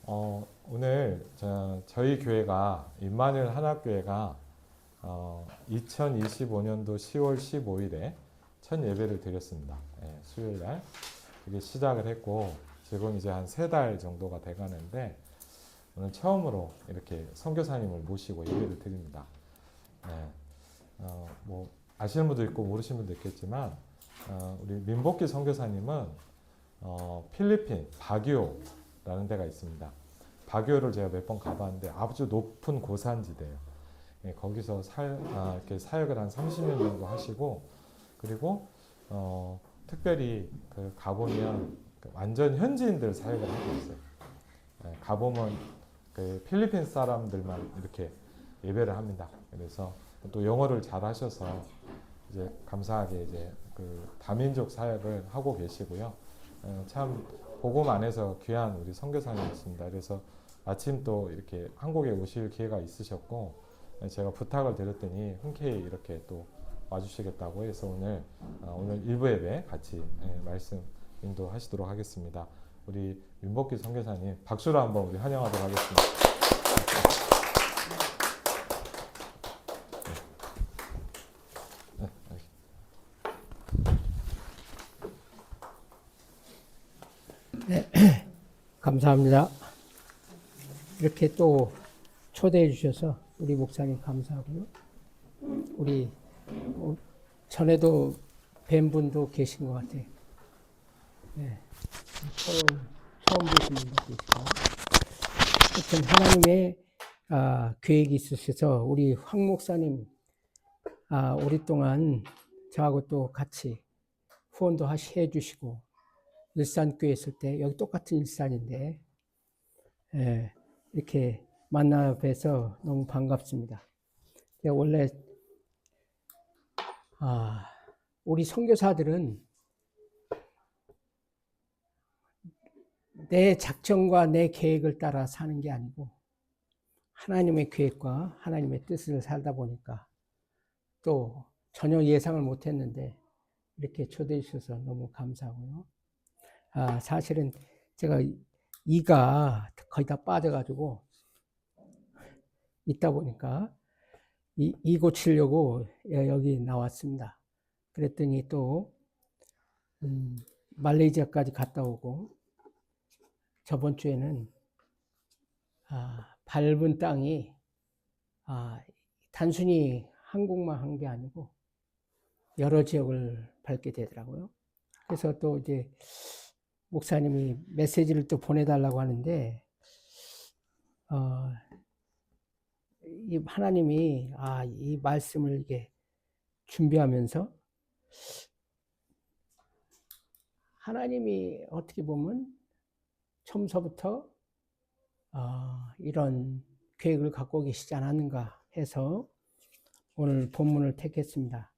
오늘 저희 교회가 임마누엘 한학교회가 2025년도 10월 15일에 첫 예배를 드렸습니다. 예, 수요일 날 이게 시작을 했고 지금 이제 한 3달 정도가 돼가는데 오늘 처음으로 이렇게 선교사님을 모시고 예배를 드립니다. 예, 뭐 아시는 분도 있고 모르시는 분도 있겠지만 우리 민복기 선교사님은 필리핀 바기오라는 데가 있습니다. 바기오를 제가 몇 번 가봤는데 아주 높은 고산지대예요. 예, 거기서 이렇게 사역을 한 30년 정도 하시고 그리고 특별히 가보면 완전 현지인들 사역을 하고 있어요. 예, 가보면 필리핀 사람들만 이렇게 예배를 합니다. 그래서 또 영어를 잘 하셔서 이제 감사하게 이제 다민족 사역을 하고 계시고요. 참 복음 안에서 귀한 우리 선교사님이십니다. 그래서 마침 또 이렇게 한국에 오실 기회가 있으셨고 제가 부탁을 드렸더니 흔쾌히 이렇게 또 와주시겠다고 해서 오늘 일부 예배 같이 말씀 인도하시도록 하겠습니다. 우리 민복기 선교사님 박수로 한번 우리 환영하도록 하겠습니다. 네, 감사합니다. 이렇게 또 초대해 주셔서 우리 목사님 감사하고요. 우리 전에도 뵌 분도 계신 것 같아요. 네, 처음 보신 분도 계시고. 하여튼 하나님의 계획이 있으셔서 우리 황 목사님 오랫동안 저하고 또 같이 후원도 해주시고 일산교회 있을 때 여기 똑같은 일산인데 이렇게 만나 뵈서 너무 반갑습니다. 제가 원래 우리 선교사들은 내 작정과 내 계획을 따라 사는 게 아니고 하나님의 계획과 하나님의 뜻을 살다 보니까 또 전혀 예상을 못했는데 이렇게 초대해 주셔서 너무 감사하고요. 사실은 제가 이가 거의 다 빠져가지고 있다 보니까 이 고치려고 여기 나왔습니다. 그랬더니 또 말레이시아까지 갔다 오고 저번 주에는 밟은 땅이 단순히 한국만 한 게 아니고 여러 지역을 밟게 되더라고요. 그래서 또 이제 목사님이 메시지를 또 보내달라고 하는데 이 하나님이 이 말씀을 이게 준비하면서 하나님이 어떻게 보면 처음서부터 이런 계획을 갖고 계시지 않았는가 해서 오늘 본문을 택했습니다.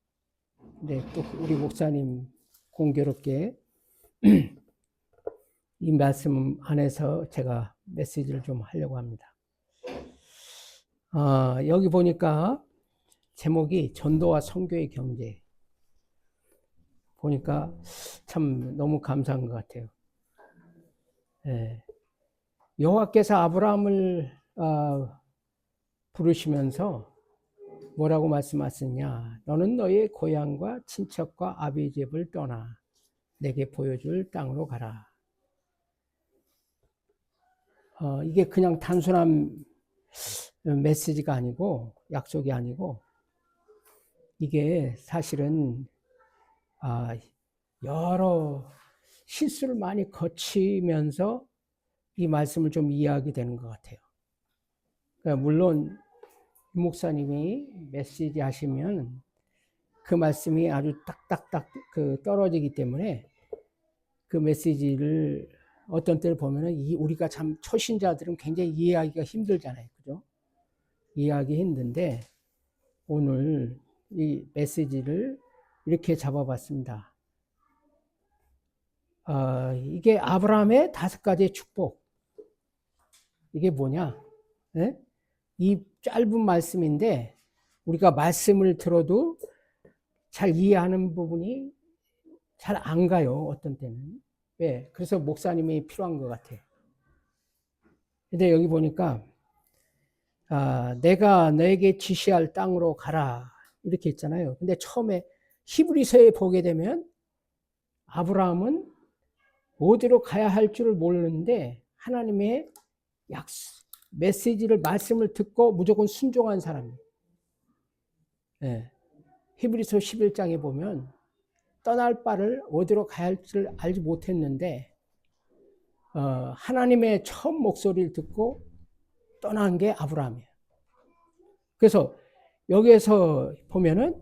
근데 또 우리 목사님 공교롭게 이 말씀 안에서 제가 메시지를 좀 하려고 합니다. 여기 보니까 제목이 전도와 선교의 경제. 보니까 참 너무 감사한 것 같아요. 여호와께서 아브라함을 부르시면서 뭐라고 말씀하셨냐? 너는 너의 고향과 친척과 아비 집을 떠나 내게 보여줄 땅으로 가라. 이게 그냥 단순한 메시지가 아니고 약속이 아니고 이게 사실은 여러 실수를 많이 거치면서 이 말씀을 좀 이해하게 되는 것 같아요. 그러니까 물론 목사님이 메시지 하시면 그 말씀이 아주 딱딱딱 떨어지기 때문에 그 메시지를 어떤 때를 보면은 우리가 참 초신자들은 굉장히 이해하기가 힘들잖아요. 그죠? 이해하기 힘든데 오늘 이 메시지를 이렇게 잡아봤습니다. 이게 아브라함의 5가지의 축복. 이게 뭐냐? 네? 이 짧은 말씀인데 우리가 말씀을 들어도 잘 이해하는 부분이 잘 안 가요. 어떤 때는. 왜? 그래서 목사님이 필요한 것 같아요. 근데 여기 보니까 내가 너에게 지시할 땅으로 가라 이렇게 있잖아요. 근데 처음에 히브리서에 보게 되면 아브라함은 어디로 가야 할 줄을 모르는데 하나님의 메시지를 말씀을 듣고 무조건 순종한 사람이에요. 네. 히브리서 11장에 보면 떠날 바를 어디로 가야 할지를 알지 못했는데 하나님의 처음 목소리를 듣고 떠난 게 아브라함이에요. 그래서 여기에서 보면은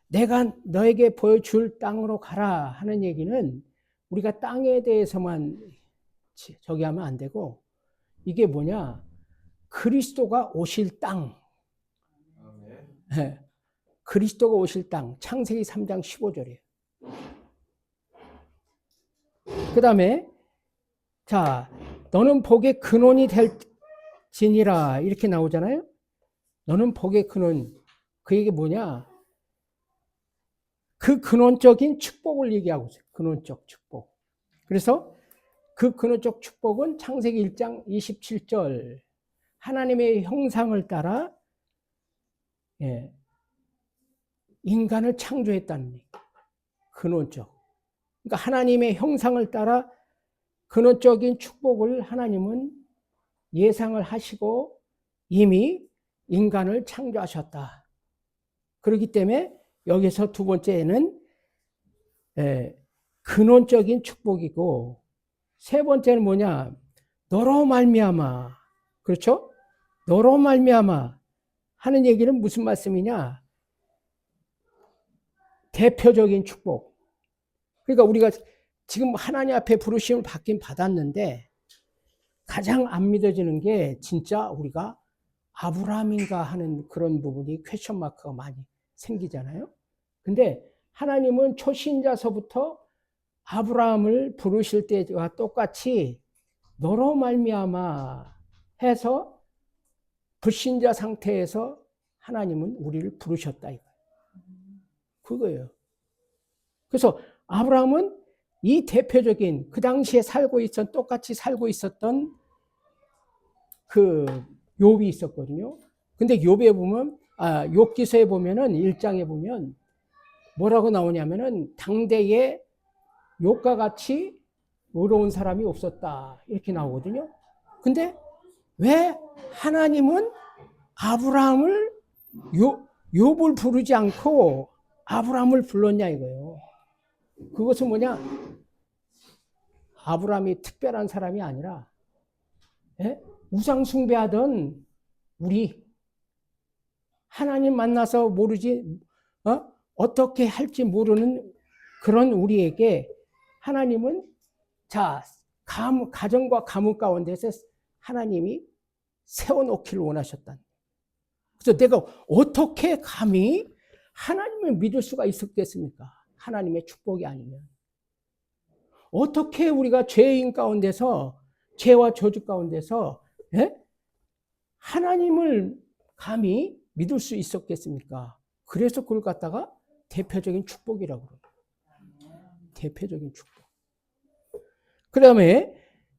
내가 너에게 보여줄 땅으로 가라 하는 얘기는 우리가 땅에 대해서만 저기 하면 안 되고 이게 뭐냐? 그리스도가 오실 땅. 네. 그리스도가 오실 땅. 창세기 3장 15절이에요. 그 다음에 자, 너는 복의 근원이 될지니라 이렇게 나오잖아요. 너는 복의 근원. 그 얘기 뭐냐? 그 근원적인 축복을 얘기하고 있어요. 근원적 축복. 그래서 그 근원적 축복은 창세기 1장 27절 하나님의 형상을 따라 인간을 창조했다는 얘기. 근원적. 그러니까 하나님의 형상을 따라 근원적인 축복을 하나님은 예상을 하시고 이미 인간을 창조하셨다. 그렇기 때문에 여기서 두 번째는 근원적인 축복이고 세 번째는 뭐냐? 너로 말미암아. 그렇죠? 너로 말미암아 하는 얘기는 무슨 말씀이냐? 대표적인 축복. 그러니까 우리가 지금 하나님 앞에 부르심을 받긴 받았는데 가장 안 믿어지는 게 진짜 우리가 아브라함인가 하는 그런 부분이 퀘스천 마크가 많이 생기잖아요. 근데 하나님은 초신자서부터 아브라함을 부르실 때와 똑같이 너로 말미암아 해서 불신자 상태에서 하나님은 우리를 부르셨다 이거예요. 그거예요. 그래서 아브라함은 이 대표적인 그 당시에 똑같이 살고 있었던 그 욥이 있었거든요. 근데 욥에 보면 욥기서에 보면은 1장에 보면 뭐라고 나오냐면은 당대에 욥과 같이 의로운 사람이 없었다 이렇게 나오거든요. 근데 왜 하나님은 아브라함을 욥을 부르지 않고 아브라함을 불렀냐 이거예요. 그것은 뭐냐? 아브라함이 특별한 사람이 아니라 우상 숭배하던 우리 하나님 만나서 모르지 어떻게 할지 모르는 그런 우리에게 하나님은 가정과 가문 가운데서 하나님이 세워놓기를 원하셨다. 그래서 내가 어떻게 감히 하나님을 믿을 수가 있었겠습니까? 하나님의 축복이 아니면. 어떻게 우리가 죄인 가운데서 죄와 저주 가운데서 하나님을 감히 믿을 수 있었겠습니까? 그래서 그걸 갖다가 대표적인 축복이라고 그래요. 대표적인 축복. 그 다음에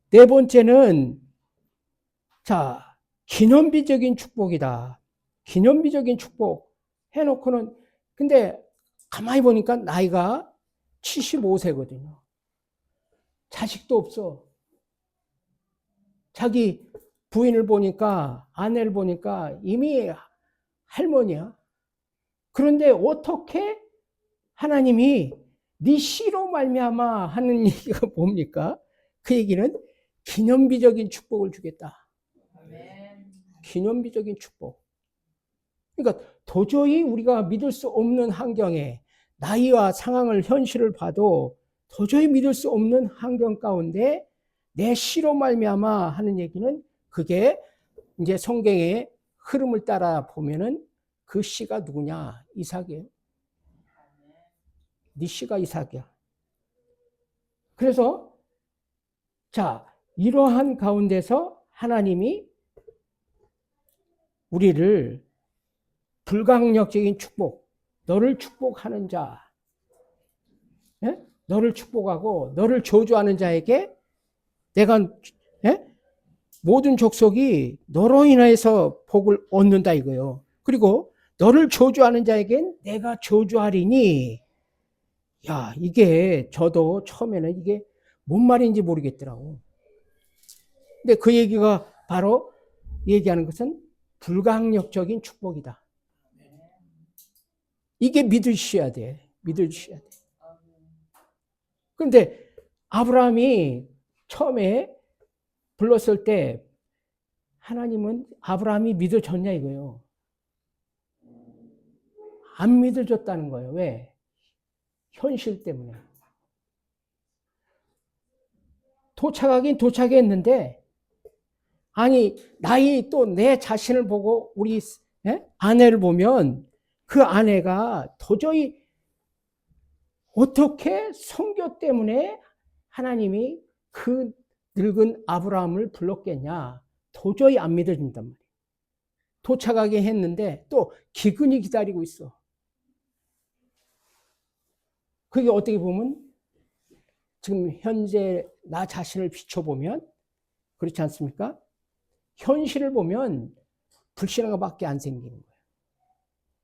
네 번째는 기념비적인 축복이다. 기념비적인 축복 해놓고는 근데 가만히 보니까 나이가 75세거든요. 자식도 없어. 자기 부인을 보니까 아내를 보니까 이미 할머니야. 그런데 어떻게 하나님이 네 씨로 말미암아 하는 얘기가 뭡니까? 그 얘기는 기념비적인 축복을 주겠다. 기념비적인 축복. 그러니까 도저히 우리가 믿을 수 없는 환경에 나이와 상황을 현실을 봐도 도저히 믿을 수 없는 환경 가운데 내 씨로 말미암아 하는 얘기는 그게 이제 성경의 흐름을 따라 보면은 그 씨가 누구냐? 이삭이에요. 네 씨가 이삭이야. 그래서 이러한 가운데서 하나님이 우리를 불강력적인 축복, 너를 축복하는 자, 너를 축복하고 너를 저주하는 자에게 내가 모든 족속이 너로 인하여서 복을 얻는다 이거예요. 그리고 너를 저주하는 자에겐 내가 저주하리니. 야, 이게 저도 처음에는 이게 뭔 말인지 모르겠더라고. 근데 그 얘기가 바로 얘기하는 것은 불가항력적인 축복이다. 이게 믿으셔야 돼. 믿으셔야 돼. 그런데 아브라함이 처음에 불렀을 때 하나님은 아브라함이 믿어줬냐 이거예요. 안 믿어줬다는 거예요. 왜? 현실 때문에. 도착하긴 도착했는데 아니 나이 또 내 자신을 보고 우리 아내를 보면 그 아내가 도저히 어떻게 성교 때문에 하나님이 그 늙은 아브라함을 불렀겠냐. 도저히 안 믿어진단 말이에요. 도착하게 했는데 또 기근이 기다리고 있어. 그게 어떻게 보면 지금 현재 나 자신을 비춰보면 그렇지 않습니까? 현실을 보면 불신앙밖에 안 생기는 거예요.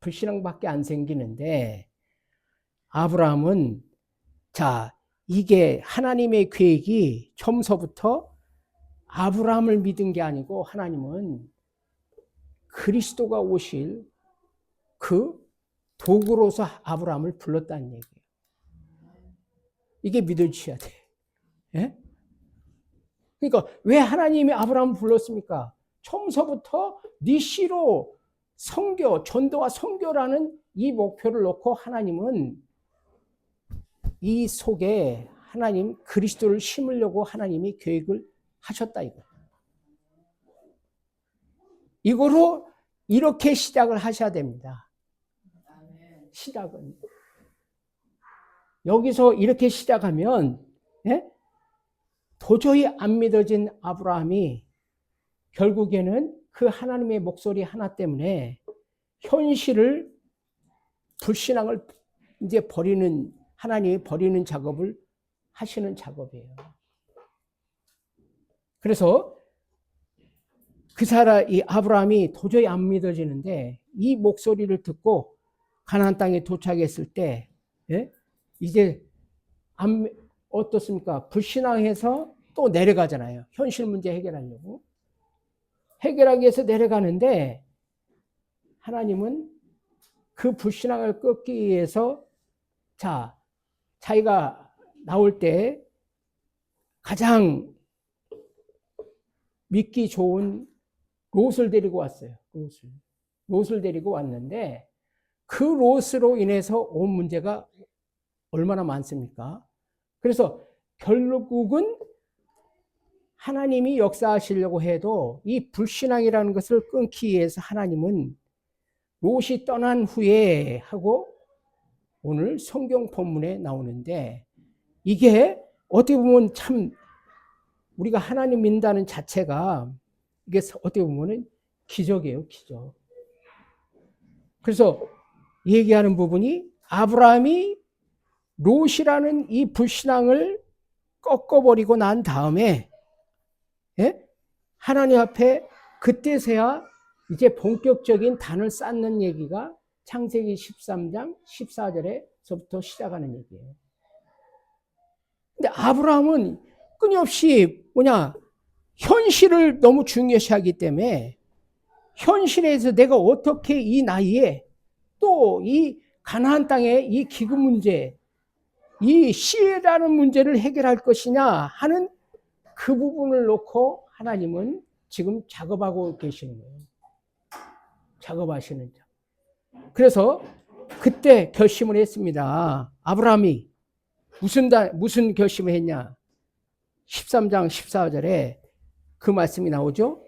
불신앙밖에 안 생기는데 아브라함은 자 이게 하나님의 계획이 처음서부터 아브라함을 믿은 게 아니고 하나님은 그리스도가 오실 그 도구로서 아브라함을 불렀다는 얘기예요. 이게 믿어지셔야 돼. 예? 그러니까 왜 하나님이 아브라함을 불렀습니까? 처음서부터 네 씨로 선교, 전도와 선교라는 이 목표를 놓고 하나님은 이 속에 하나님 그리스도를 심으려고 하나님이 계획을 하셨다 이거. 이거로 이렇게 시작을 하셔야 됩니다. 시작은 여기서 이렇게 시작하면 도저히 안 믿어진 아브라함이 결국에는 그 하나님의 목소리 하나 때문에 현실을 불신앙을 이제 버리는 하나님이 버리는 작업을 하시는 작업이에요. 그래서 그 사람 이 아브라함이 도저히 안 믿어지는데 이 목소리를 듣고 가나안 땅에 도착했을 때 이제 어떻습니까? 불신앙해서 또 내려가잖아요. 현실 문제 해결하려고. 해결하기 위해서 내려가는데 하나님은 그 불신앙을 끊기 위해서 자기가 나올 때 가장 믿기 좋은 롯을 데리고 왔어요. 롯을 데리고 왔는데 그 롯으로 인해서 온 문제가 얼마나 많습니까? 그래서 결국은 하나님이 역사하시려고 해도 이 불신앙이라는 것을 끊기 위해서 하나님은 롯이 떠난 후에 하고 오늘 성경 본문에 나오는데 이게 어떻게 보면 참 우리가 하나님 믿는다는 자체가 이게 어떻게 보면 기적이에요, 기적. 그래서 얘기하는 부분이 아브라함이 롯이라는 이 불신앙을 꺾어버리고 난 다음에 하나님 앞에 그때서야 이제 본격적인 단을 쌓는 얘기가 창세기 13장 14절에서부터 시작하는 얘기예요. 근데 아브라함은 끊임없이 현실을 너무 중요시하기 때문에 현실에서 내가 어떻게 이 나이에 또 이 가나안 땅의 이 기근 문제, 이 씨라는 문제를 해결할 것이냐 하는 그 부분을 놓고 하나님은 지금 작업하고 계시는 거예요. 작업하시는 자. 그래서 그때 결심을 했습니다. 아브라함이 무슨 결심을 했냐? 13장 14절에 그 말씀이 나오죠.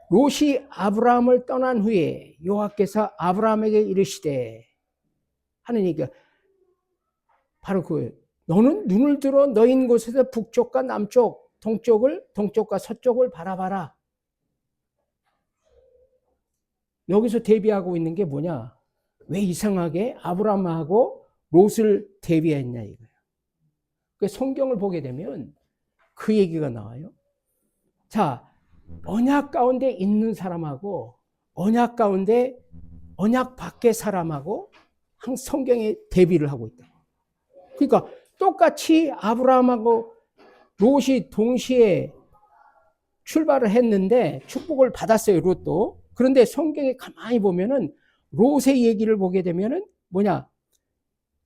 롯이 아브라함을 떠난 후에 여호와께서 아브라함에게 이르시되 하는 얘기가 바로 그거예요. 너는 눈을 들어 너인 곳에서 북쪽과 남쪽, 동쪽과 서쪽을 바라봐라. 여기서 대비하고 있는 게 뭐냐? 왜 이상하게 아브라함하고 롯을 대비했냐 이거예요. 그 성경을 보게 되면 그 얘기가 나와요. 자, 언약 가운데 있는 사람하고 언약 가운데 언약 밖의 사람하고 항상 성경에 대비를 하고 있다. 그러니까 똑같이 아브라함하고 롯이 동시에 출발을 했는데 축복을 받았어요, 롯도. 그런데 성경에 가만히 보면은 롯의 얘기를 보게 되면은 뭐냐?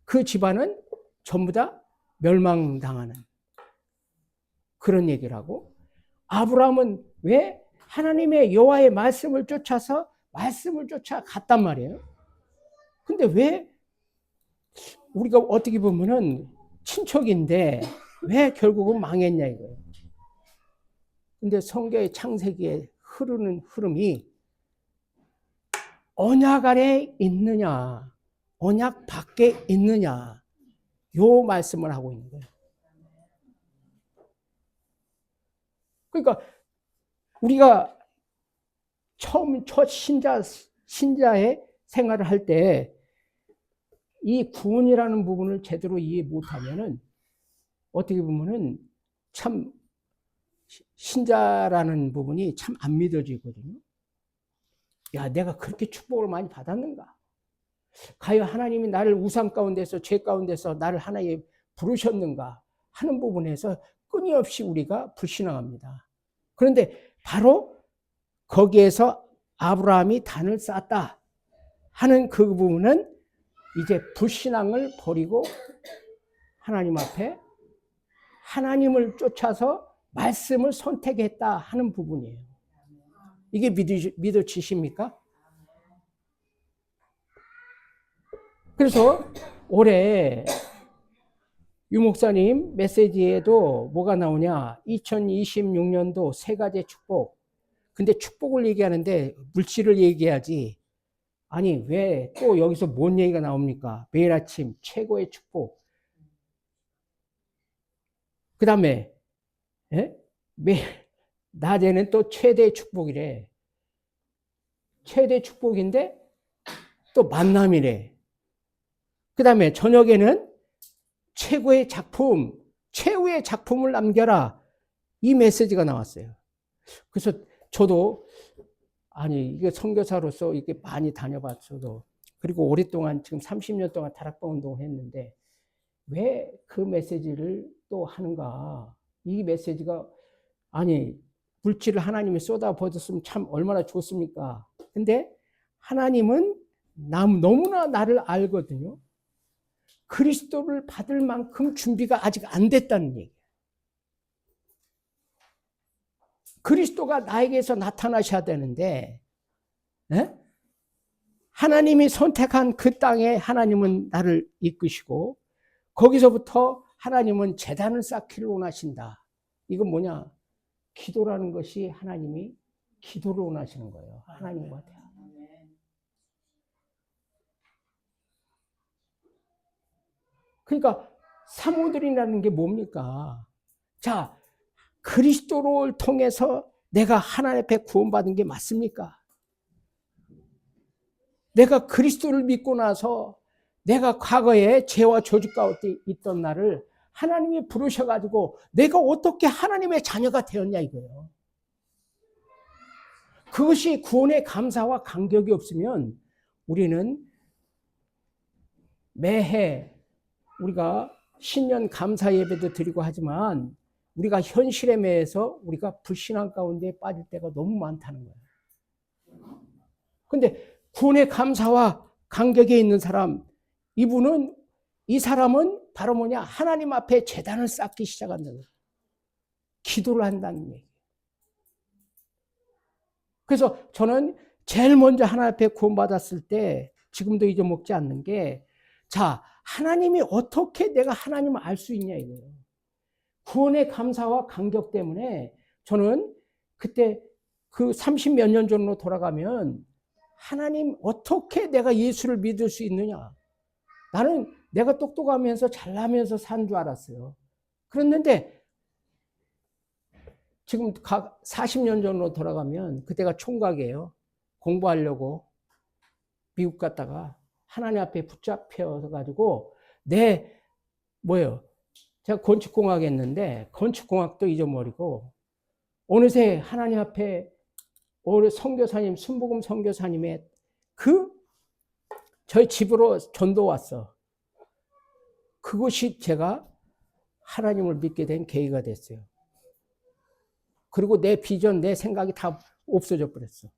그 집안은 전부 다 멸망당하는 그런 얘기를 하고, 아브라함은 왜 하나님의 여호와의 말씀을 쫓아서 말씀을 쫓아 갔단 말이에요. 근데 왜 우리가 어떻게 보면은 친척인데 왜 결국은 망했냐 이거예요. 근데 성경의 창세기에 흐르는 흐름이 언약 안에 있느냐, 언약 밖에 있느냐, 요 말씀을 하고 있는 거예요. 그러니까 우리가 첫 신자의 생활을 할 때 이 구원이라는 부분을 제대로 이해 못하면은 어떻게 보면은 참 신자라는 부분이 참 안 믿어지거든요. 야, 내가 그렇게 축복을 많이 받았는가? 과연 하나님이 나를 우상 가운데서 죄 가운데서 나를 하나에 부르셨는가 하는 부분에서 끊임없이 우리가 불신앙합니다. 그런데 바로 거기에서 아브라함이 단을 쌓았다 하는 그 부분은 이제 불신앙을 버리고 하나님 앞에 하나님을 쫓아서 말씀을 선택했다 하는 부분이에요. 이게 믿어지십니까? 그래서 올해 유 목사님 메시지에도 뭐가 나오냐? 2026년도 세 가지 축복. 근데 축복을 얘기하는데 물질을 얘기해야지. 아니 왜 또 여기서 뭔 얘기가 나옵니까? 매일 아침 최고의 축복. 그 다음에 매일 낮에는 또 최대의 축복이래. 최대 축복인데 또 만남이래. 그 다음에 저녁에는 최고의 작품, 최후의 작품을 남겨라. 이 메시지가 나왔어요. 그래서 저도 아니 이게 선교사로서 이게 많이 다녀봤어도, 그리고 오랫동안 지금 30년 동안 다락방 운동을 했는데 왜 그 메시지를 또 하는가? 이 메시지가 아니 물질을 하나님이 쏟아부었으면 참 얼마나 좋습니까? 근데 하나님은 너무나 나를 알거든요. 그리스도를 받을 만큼 준비가 아직 안 됐다는 얘기예요. 그리스도가 나에게서 나타나셔야 되는데, 하나님이 선택한 그 땅에 하나님은 나를 이끄시고 거기서부터 하나님은 제단을 쌓기를 원하신다. 이건 뭐냐? 기도라는 것이 하나님이 기도를 원하시는 거예요. 하나님과 대화. 그러니까 사모들이라는 게 뭡니까? 자, 그리스도를 통해서 내가 하나님 앞에 구원받은 게 맞습니까? 내가 그리스도를 믿고 나서 내가 과거에 죄와 저주 가운데 있던 나를 하나님이 부르셔가지고 내가 어떻게 하나님의 자녀가 되었냐 이거예요. 그것이 구원의 감사와 감격이 없으면 우리는 매해 우리가 신년 감사 예배도 드리고 하지만 우리가 현실에 매해서 우리가 불신앙 가운데 빠질 때가 너무 많다는 거예요. 그런데 구원의 감사와 감격에 있는 사람, 이 사람은 바로 뭐냐? 하나님 앞에 제단을 쌓기 시작한다는 거예요. 기도를 한다는 얘기예요. 그래서 저는 제일 먼저 하나님 앞에 구원받았을 때 지금도 잊어먹지 않는 게, 자, 하나님이 어떻게 내가 하나님을 알 수 있냐 이거예요. 구원의 감사와 감격 때문에 저는 그때 그 30몇 년 전으로 돌아가면 하나님 어떻게 내가 예수를 믿을 수 있느냐. 나는 내가 똑똑하면서 잘나면서 산 줄 알았어요. 그랬는데 지금 40년 전으로 돌아가면 그때가 총각이에요. 공부하려고 미국 갔다가 하나님 앞에 붙잡혀서 가지고 제가 건축공학 했는데 건축공학도 잊어버리고 어느새 하나님 앞에 오늘 선교사님, 순복음 선교사님의 저희 집으로 전도 왔어. 그것이 제가 하나님을 믿게 된 계기가 됐어요. 그리고 내 비전, 내 생각이 다 없어져 버렸어.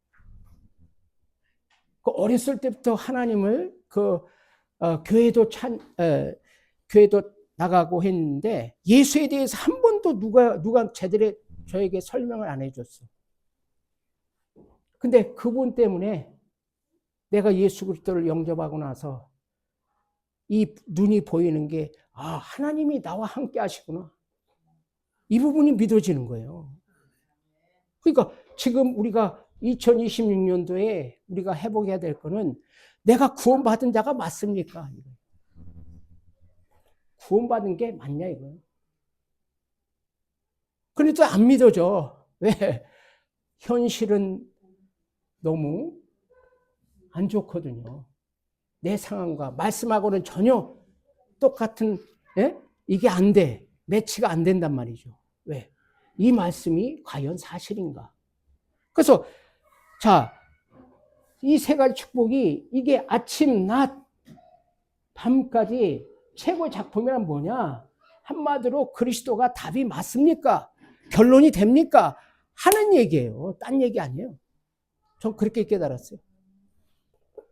그 어렸을 때부터 하나님을 교회도 나가고 했는데 예수에 대해서 한 번도 누가 제대로 저에게 설명을 안 해줬어. 근데 그분 때문에 내가 예수 그리스도를 영접하고 나서 이 눈이 보이는 게, 하나님이 나와 함께 하시구나. 이 부분이 믿어지는 거예요. 그러니까 지금 우리가 2026년도에 우리가 회복해야 될 거는 내가 구원받은 자가 맞습니까? 구원받은 게 맞냐 이거예요. 그런데 안 믿어져. 왜? 현실은 너무 안 좋거든요. 내 상황과 말씀하고는 전혀 똑같은, 이게 안 돼. 매치가 안 된단 말이죠. 왜? 이 말씀이 과연 사실인가? 그래서 자, 이 세 가지 축복이 이게 아침, 낮, 밤까지 최고의 작품이란 뭐냐? 한마디로 그리스도가 답이 맞습니까? 결론이 됩니까? 하는 얘기예요. 딴 얘기 아니에요. 전 그렇게 깨달았어요.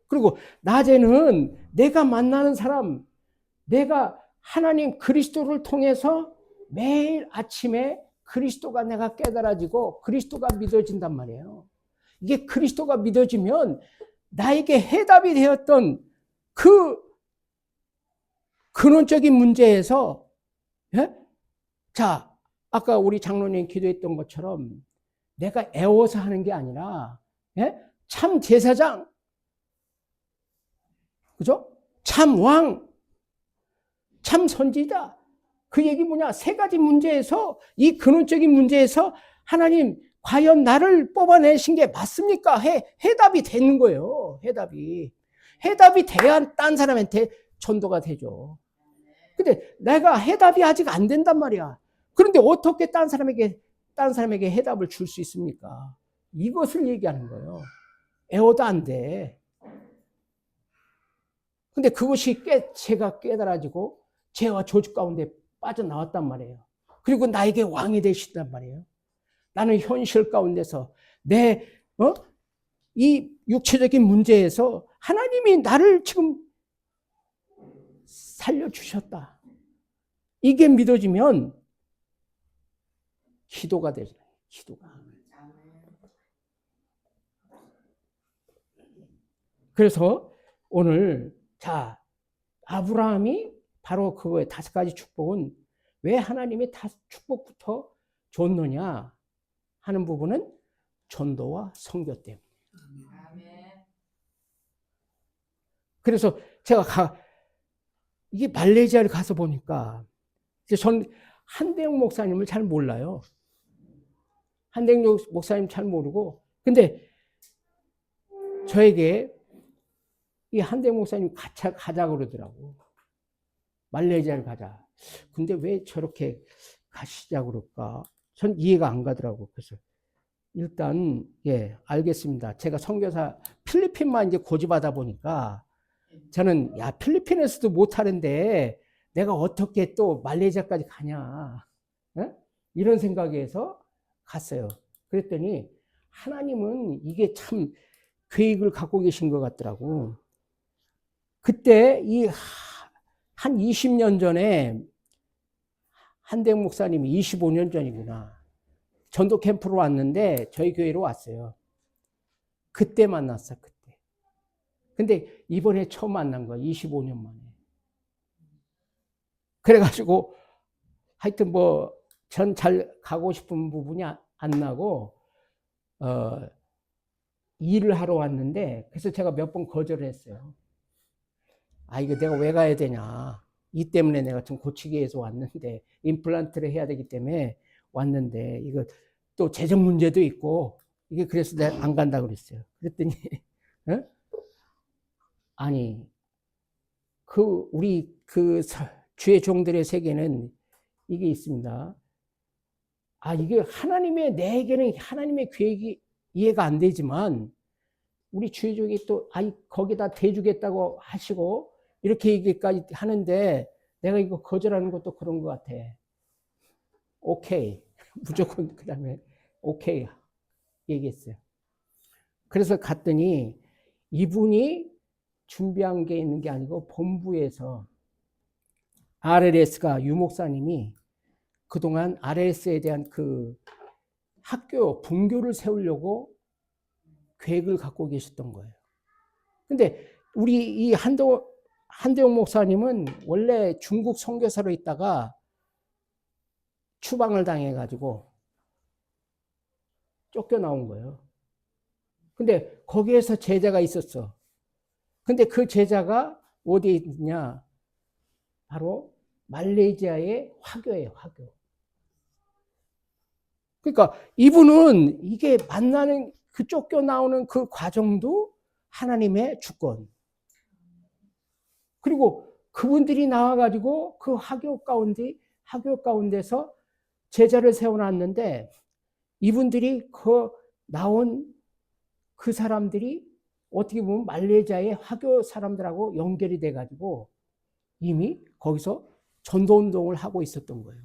그리고 낮에는 내가 만나는 사람, 내가 하나님 그리스도를 통해서 매일 아침에 그리스도가 내가 깨달아지고 그리스도가 믿어진단 말이에요. 이게 그리스도가 믿어지면 나에게 해답이 되었던 그 근원적인 문제에서, 자, 아까 우리 장로님 기도했던 것처럼 내가 애워서 하는 게 아니라, 참 제사장, 그죠? 참 왕, 참 선지자. 그 얘기 뭐냐? 세 가지 문제에서, 이 근원적인 문제에서 하나님 과연 나를 뽑아내신 게 맞습니까? 해답이 되는 거예요. 해답이 돼야 딴 사람한테 전도가 되죠. 근데 내가 해답이 아직 안 된단 말이야. 그런데 어떻게 딴 사람에게 해답을 줄 수 있습니까? 이것을 얘기하는 거예요. 애워도 안 돼. 근데 그것이 제가 깨달아지고 죄와 조직 가운데 빠져나왔단 말이에요. 그리고 나에게 왕이 되신단 말이에요. 나는 현실 가운데서 이 육체적인 문제에서 하나님이 나를 지금 살려주셨다. 이게 믿어지면 기도가 되잖아요. 기도가. 그래서 오늘 자, 아브라함이 바로 그거의 5가지 축복은 왜 하나님이 축복부터 줬느냐 하는 부분은 전도와 선교 때문에. 그래서 제가 이게 말레이시아를 가서 보니까 전 한대영 목사님을 잘 몰라요. 한대영 목사님 잘 모르고, 근데 저에게 이 한대영 목사님 가자 그러더라고. 말레이시아를 가자. 근데 왜 저렇게 가시자고 그럴까? 전 이해가 안 가더라고. 그래서 일단 알겠습니다. 제가 선교사 필리핀만 이제 고집하다 보니까 저는 필리핀에서도 못하는데 내가 어떻게 또 말레이시아까지 가냐, 이런 생각에서 갔어요. 그랬더니 하나님은 이게 참 계획을 갖고 계신 것 같더라고. 그때 한 20년 전에 한대영 목사님이 25년 전이구나. 전도 캠프로 왔는데 저희 교회로 왔어요. 그때 만났어, 그때. 근데 이번에 처음 만난 거야, 25년 만에. 그래가지고 하여튼 전 잘 가고 싶은 부분이 안 나고 일을 하러 왔는데, 그래서 제가 몇 번 거절을 했어요. 이거 내가 왜 가야 되냐. 이 때문에 내가 좀 고치기 위해서 왔는데, 임플란트를 해야 되기 때문에 왔는데, 이거 또 재정 문제도 있고, 이게 그래서 내가 안 간다 그랬어요. 그랬더니, 아니, 우리 주의 종들의 세계는 이게 있습니다. 이게 내게는 하나님의 계획이 이해가 안 되지만, 우리 주의종이 또, 거기다 대주겠다고 하시고, 이렇게 얘기까지 하는데, 내가 이거 거절하는 것도 그런 것 같아. 오케이. 무조건, 그 다음에, 오케이. 얘기했어요. 그래서 갔더니, 이분이 준비한 게 있는 게 아니고, 본부에서, RLS가 유목사님이 그동안 RLS에 대한 그 학교, 분교를 세우려고 계획을 갖고 계셨던 거예요. 근데 우리 이 한대용 목사님은 원래 중국 선교사로 있다가 추방을 당해가지고 쫓겨나온 거예요. 근데 거기에서 제자가 있었어. 근데 그 제자가 어디에 있냐? 바로 말레이시아의 화교예요, 화교. 그러니까 이분은 이게 만나는 그 쫓겨나오는 그 과정도 하나님의 주권. 그리고 그분들이 나와가지고 그 화교 가운데서 제자를 세워놨는데 이분들이 나온 그 사람들이 어떻게 보면 말레이시아의 화교 사람들하고 연결이 돼가지고 이미 거기서 전도운동을 하고 있었던 거예요.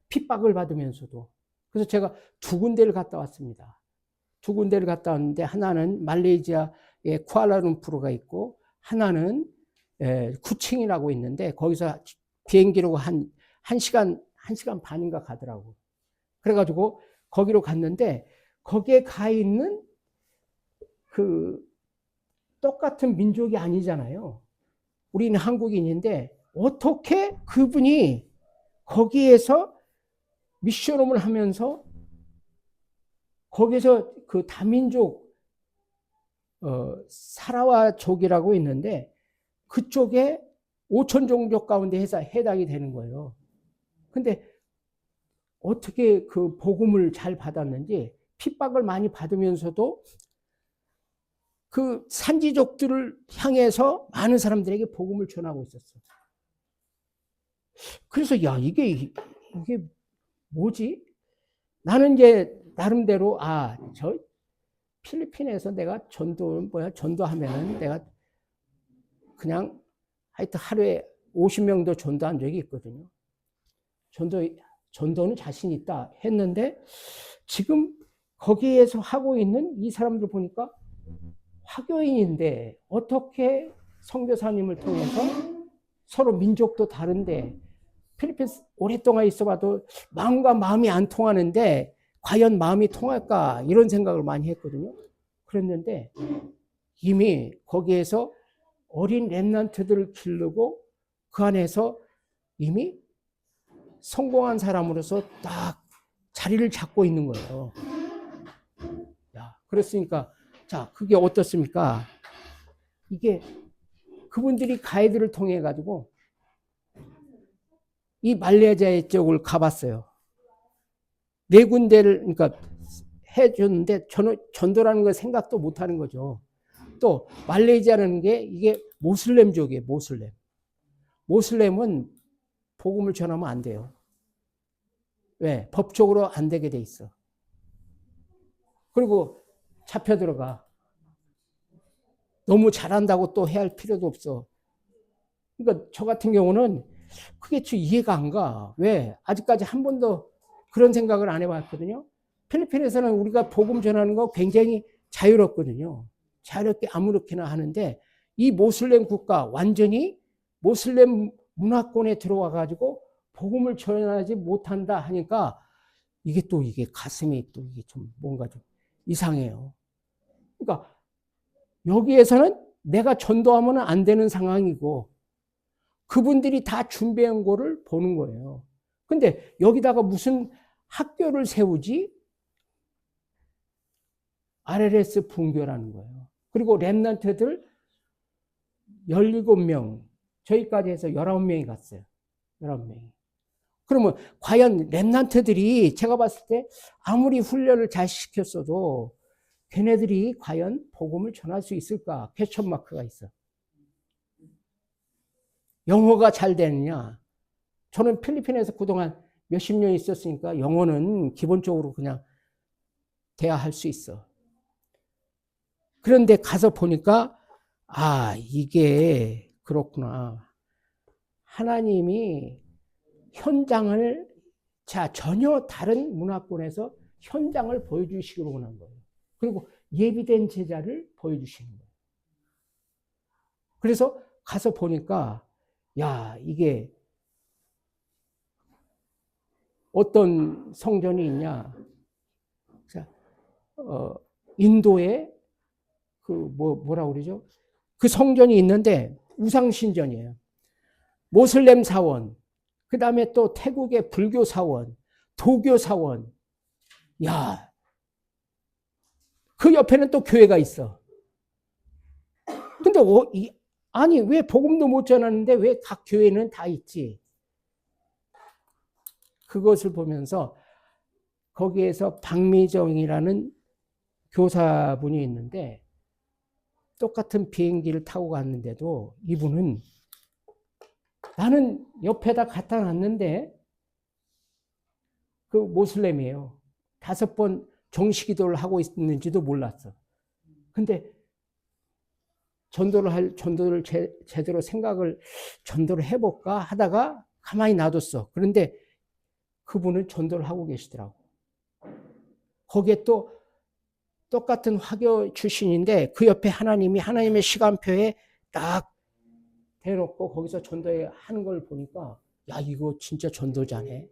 핍박을 받으면서도. 그래서 제가 두 군데를 갔다 왔습니다. 두 군데를 갔다 왔는데 하나는 말레이시아의 쿠알라룸푸르가 있고 하나는 쿠칭이라고 있는데 거기서 비행기로 한 시간 반인가 가더라고. 그래가지고 거기로 갔는데 거기에 가 있는 그 똑같은 민족이 아니잖아요. 우리는 한국인인데 어떻게 그분이 거기에서 미션홈을 하면서 거기서 그 다민족 사라와족이라고 있는데 그쪽에 5천 종족 가운데 해당이 되는 거예요. 근데 어떻게 그 복음을 잘 받았는지 핍박을 많이 받으면서도 그 산지족들을 향해서 많은 사람들에게 복음을 전하고 있었어. 그래서 이게 뭐지? 나는 이제 나름대로 저 필리핀에서 내가 전도하면은 내가 그냥 하여튼 하루에 50명도 전도한 적이 있거든요. 전도는 자신 있다 했는데 지금 거기에서 하고 있는 이 사람들 보니까 화교인인데 어떻게 선교사님을 통해서 서로 민족도 다른데 필리핀 오랫동안 있어봐도 마음과 마음이 안 통하는데 과연 마음이 통할까 이런 생각을 많이 했거든요. 그랬는데 이미 거기에서 어린 렘넌트들을 기르고 그 안에서 이미 성공한 사람으로서 딱 자리를 잡고 있는 거예요. 그랬으니까 자, 그게 어떻습니까? 이게 그분들이 가이드를 통해 가지고 이 말레이시아 쪽을 가봤어요. 4군데를 그러니까 해줬는데 전도라는 걸 생각도 못 하는 거죠. 또 말레이시아라는 게 이게 모슬렘족이에요. 모슬렘은 복음을 전하면 안 돼요. 왜? 법적으로 안 되게 돼 있어. 그리고 잡혀 들어가. 너무 잘한다고 또 해야 할 필요도 없어. 그러니까 저 같은 경우는 그게 이해가 안 가. 왜? 아직까지 한 번도 그런 생각을 안 해봤거든요. 필리핀에서는 우리가 복음 전하는 거 굉장히 자유롭거든요. 자유롭게 아무렇게나 하는데 이 모슬렘 국가 완전히 모슬렘 문화권에 들어와 가지고 복음을 전하지 못한다 하니까 이게 가슴이 이게 좀 뭔가 좀 이상해요. 그러니까 여기에서는 내가 전도하면 안 되는 상황이고 그분들이 다 준비한 거를 보는 거예요. 근데 여기다가 무슨 학교를 세우지? RLS 분교라는 거예요. 그리고 렘넌트들 17명, 저희까지 해서 19명이 갔어요. 19명이. 그러면 과연 렘넌트들이 제가 봤을 때 아무리 훈련을 잘 시켰어도 걔네들이 과연 복음을 전할 수 있을까? 퀘스천 마크가 있어. 영어가 잘 되느냐? 저는 필리핀에서 그동안 몇십 년 있었으니까 영어는 기본적으로 그냥 돼야 할 수 있어. 그런데 가서 보니까 아, 이게 그렇구나. 하나님이 현장을 전혀 다른 문화권에서 현장을 보여주시기로 원한 거예요. 그리고 예비된 제자를 보여주시는 거예요. 그래서 가서 보니까 야, 이게 어떤 성전이 있냐? 인도에 뭐라고 그러죠? 그 성전이 있는데 우상신전이에요. 모슬렘 사원, 그 다음에 또 태국의 불교 사원, 도교 사원. 야, 그 옆에는 또 교회가 있어. 근데 아니 왜 복음도 못 전하는데 왜 각 교회는 다 있지? 그것을 보면서 거기에서 박미정이라는 교사분이 있는데 똑같은 비행기를 타고 갔는데도 이분은 나는 옆에다 갖다 놨는데 그 모슬렘이에요. 5번 정식기도를 하고 있는지도 몰랐어. 근데 전도를 제대로 전도를 해볼까 하다가 가만히 놔뒀어. 그런데 그분은 전도를 하고 계시더라고. 거기에 또 똑같은 화교 출신인데 그 옆에 하나님의 시간표에 딱 대놓고 거기서 전도하는 걸 보니까 야, 이거 진짜 전도자네.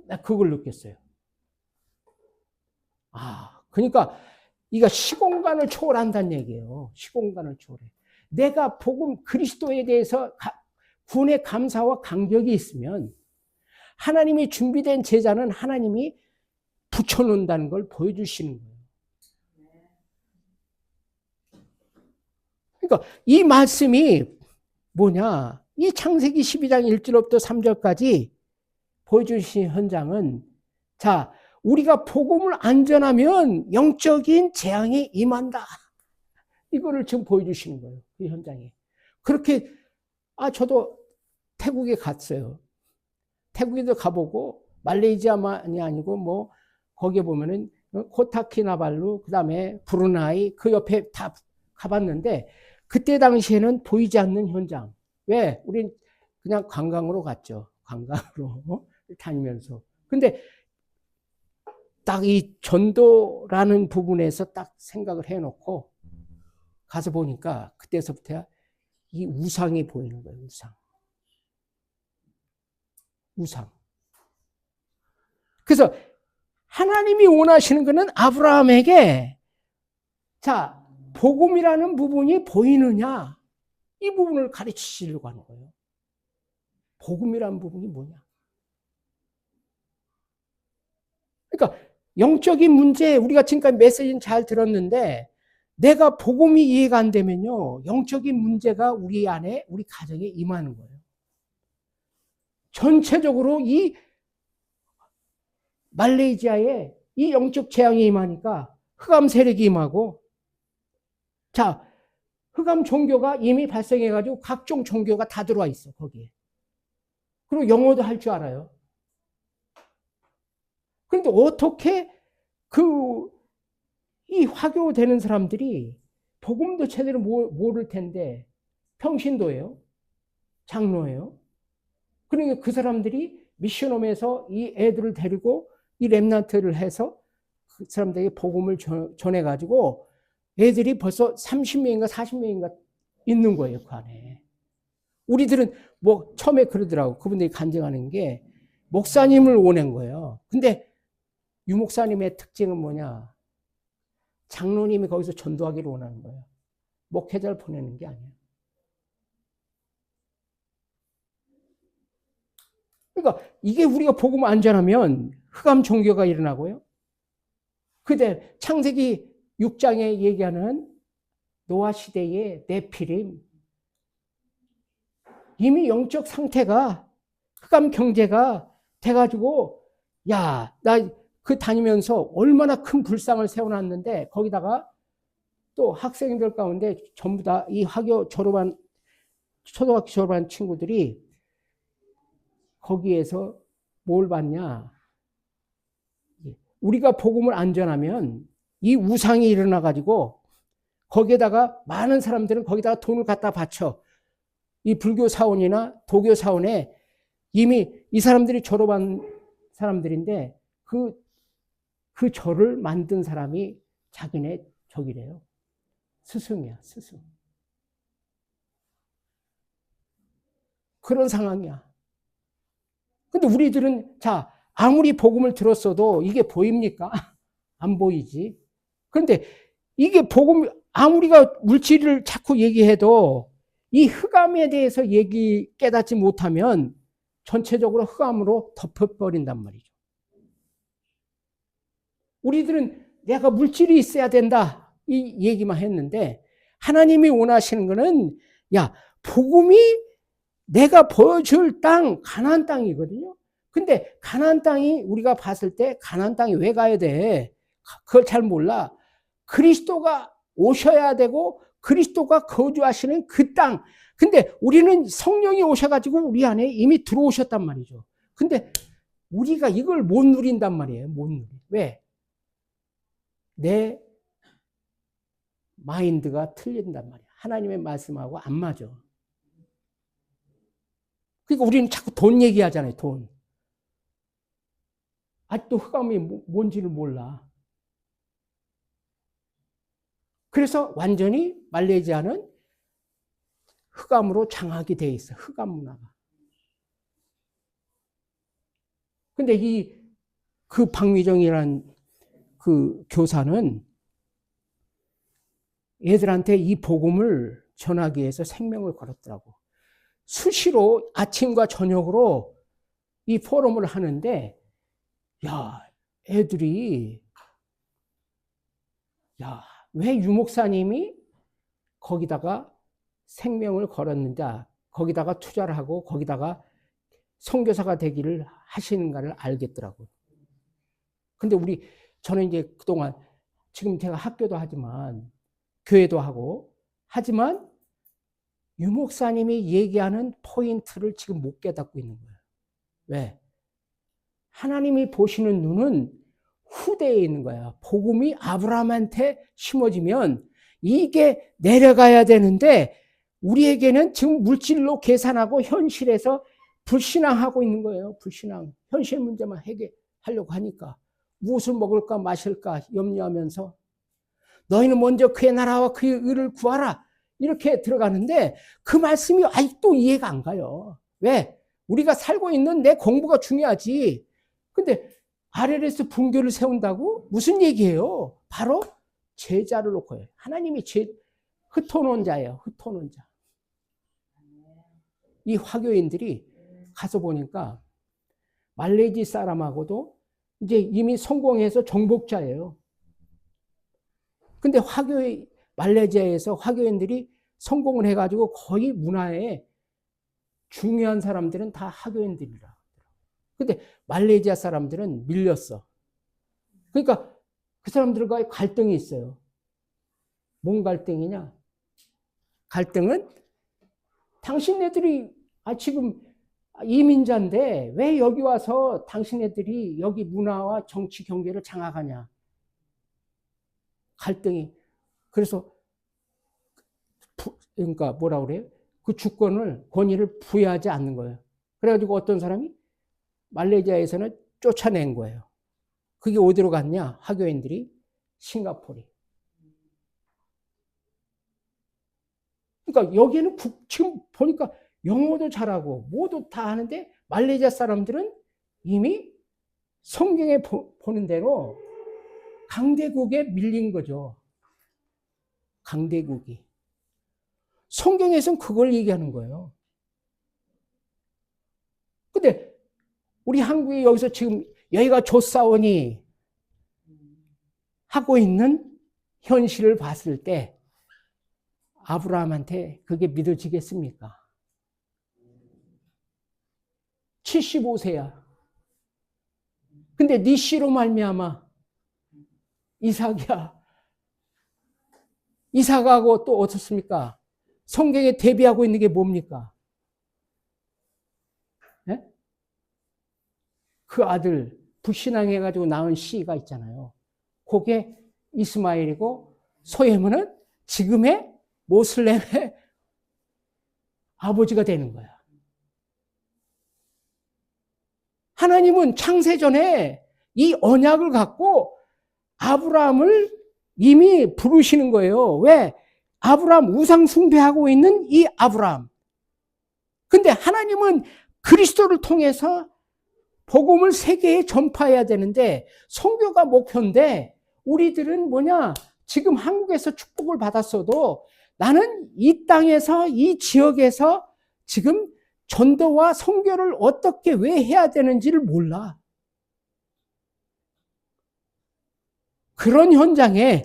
나 그걸 느꼈어요. 아, 그러니까 이거 시공간을 초월한다는 얘기예요. 시공간을 초월해. 내가 복음 그리스도에 대해서 구원의 감사와 감격이 있으면 하나님이 준비된 제자는 하나님이 붙여놓는다는 걸 보여주시는 거예요. 그러니까 이 말씀이 뭐냐? 이 창세기 12장 1절부터 3절까지 보여주신 현장은 자, 우리가 복음을 안 전하면 영적인 재앙이 임한다. 이거를 지금 보여주시는 거예요. 이 현장에. 그렇게 저도 태국에 갔어요. 태국에도 가보고 말레이시아만이 아니고 거기에 보면은 코타키나발루 그다음에 브루나이 그 옆에 다 가봤는데 그때 당시에는 보이지 않는 현장. 왜? 우린 그냥 관광으로 갔죠. 관광으로 다니면서. 근데 딱 이 전도라는 부분에서 딱 생각을 해놓고 가서 보니까 그때서부터 이 우상이 보이는 거예요. 우상. 그래서 하나님이 원하시는 것은 아브라함에게 복음이라는 부분이 보이느냐 이 부분을 가르치시려고 하는 거예요. 복음이라는 부분이 뭐냐. 그러니까 영적인 문제 우리가 지금까지 메시지는 잘 들었는데 내가 복음이 이해가 안 되면요 영적인 문제가 우리 안에 우리 가정에 임하는 거예요. 전체적으로 이 말레이시아에 이 영적 재앙이 임하니까 흑암 세력이 임하고 흑암 종교가 이미 발생해가지고 각종 종교가 다 들어와 있어 거기에. 그리고 영어도 할 줄 알아요. 그런데 어떻게 이 화교 되는 사람들이 복음도 제대로 모를 텐데 평신도예요. 장로예요. 그러니까 그 사람들이 미션홈에서 이 애들을 데리고 이 렘넌트를 해서 그 사람들에게 복음을 전해가지고 애들이 벌써 30명인가 40명인가 있는 거예요. 그 안에. 우리들은 처음에 그러더라고. 그분들이 간증하는 게 목사님을 원한 거예요. 근데 유 목사님의 특징은 뭐냐? 장로님이 거기서 전도하기를 원하는 거예요. 목회자를 보내는 게 아니에요. 그러니까 이게 우리가 복음을 안 전하면 흑암 종교가 일어나고요. 그때 창세기 6장에 얘기하는 노아 시대의 네피림 이미 영적 상태가 흑암 경제가 돼가지고 나 그 다니면서 얼마나 큰 불상을 세워놨는데 거기다가 또 학생들 가운데 전부 다 이 초등학교 졸업한 친구들이 거기에서 뭘 받냐? 우리가 복음을 안 전하면 이 우상이 일어나 가지고 거기에다가 많은 사람들은 거기다가 돈을 갖다 바쳐. 이 불교 사원이나 도교 사원에 이미 이 사람들이 졸업한 사람들인데 그 절을 만든 사람이 자기네 적이래요. 스승이야, 스승. 그런 상황이야. 근데 우리들은 자, 아무리 복음을 들었어도 이게 보입니까? 안 보이지. 그런데 이게 복음, 아무리가 물질을 자꾸 얘기해도 이 흑암에 대해서 깨닫지 못하면 전체적으로 흑암으로 덮여버린단 말이죠. 우리들은 내가 물질이 있어야 된다 이 얘기만 했는데 하나님이 원하시는 거는 야, 복음이 내가 보여줄 땅, 가나안 땅이거든요. 근데 가나안 땅이 우리가 봤을 때 가나안 땅이 왜 가야 돼? 그걸 잘 몰라. 그리스도가 오셔야 되고 그리스도가 거주하시는 그 땅. 근데 우리는 성령이 오셔가지고 우리 안에 이미 들어오셨단 말이죠. 근데 우리가 이걸 못 누린단 말이에요. 못 누리. 왜? 내 마인드가 틀린단 말이야. 하나님의 말씀하고 안 맞아. 그러니까 우리는 자꾸 돈 얘기하잖아요. 돈. 아직도 흑암이 뭔지를 몰라. 그래서 완전히 말레이시아는 흑암으로 장악이 돼 있어. 흑암 문화가. 근데 그 박미정이라는 그 교사는 애들한테 이 복음을 전하기 위해서 생명을 걸었더라고. 수시로 아침과 저녁으로 이 포럼을 하는데, 야, 애들이, 야, 왜 유목사님이 거기다가 생명을 걸었는지, 거기다가 투자를 하고, 거기다가 선교사가 되기를 하시는가를 알겠더라고요. 근데 저는 이제 그동안, 지금 제가 학교도 하지만, 교회도 하고, 하지만, 유목사님이 얘기하는 포인트를 지금 못 깨닫고 있는 거예요. 왜? 하나님이 보시는 눈은 후대에 있는 거야. 복음이 아브라함한테 심어지면 이게 내려가야 되는데 우리에게는 지금 물질로 계산하고 현실에서 불신앙하고 있는 거예요. 불신앙. 현실 문제만 해결하려고 하니까. 무엇을 먹을까 마실까 염려하면서 너희는 먼저 그의 나라와 그의 의를 구하라. 이렇게 들어가는데 그 말씀이 아직도 이해가 안 가요. 왜? 우리가 살고 있는 내 공부가 중요하지. 근데 RLS 분교를 세운다고? 무슨 얘기예요? 바로 제자를 놓고 해요. 하나님이 흩어놓은 자예요. 흩어놓은 자. 이 화교인들이 가서 보니까 말레이시 사람하고도 이제 이미 성공해서 정복자예요. 근데 말레이시아에서 화교인들이 성공을 해가지고 거의 문화에 중요한 사람들은 다 화교인들이라. 근데 말레이시아 사람들은 밀렸어. 그러니까 그 사람들과의 갈등이 있어요. 뭔 갈등이냐? 갈등은 당신네들이 지금 이민자인데 왜 여기 와서 당신네들이 여기 문화와 정치 경제를 장악하냐? 갈등이. 그래서 그러니까 뭐라 그래요? 그 주권을 권위를 부여하지 않는 거예요. 그래가지고 어떤 사람이 말레이시아에서는 쫓아낸 거예요. 그게 어디로 갔냐? 화교인들이 싱가포르. 그러니까 여기에는 지금 보니까 영어도 잘하고 뭐도 다 하는데 말레이시아 사람들은 이미 성경에 보는 대로 강대국에 밀린 거죠. 강대국이. 성경에서는 그걸 얘기하는 거예요. 근데 우리 한국이 여기서 지금 여기가 조사원이 하고 있는 현실을 봤을 때 아브라함한테 그게 믿어지겠습니까? 75세야. 근데 네 씨로 말미암아 이삭이야. 이삭하고 또 어떻습니까? 성경에 대비하고 있는 게 뭡니까? 네? 그 아들 불신앙해가지고 낳은 씨가 있잖아요. 그게 이스마엘이고 소헤문은 지금의 모슬렘의 아버지가 되는 거야. 하나님은 창세전에 이 언약을 갖고 아브라함을 이미 부르시는 거예요. 왜? 아브라함 우상 숭배하고 있는 이 아브라함. 근데 하나님은 그리스도를 통해서 복음을 세계에 전파해야 되는데 선교가 목표인데 우리들은 뭐냐? 지금 한국에서 축복을 받았어도 나는 이 땅에서 이 지역에서 지금 전도와 선교를 어떻게 왜 해야 되는지를 몰라. 그런 현장에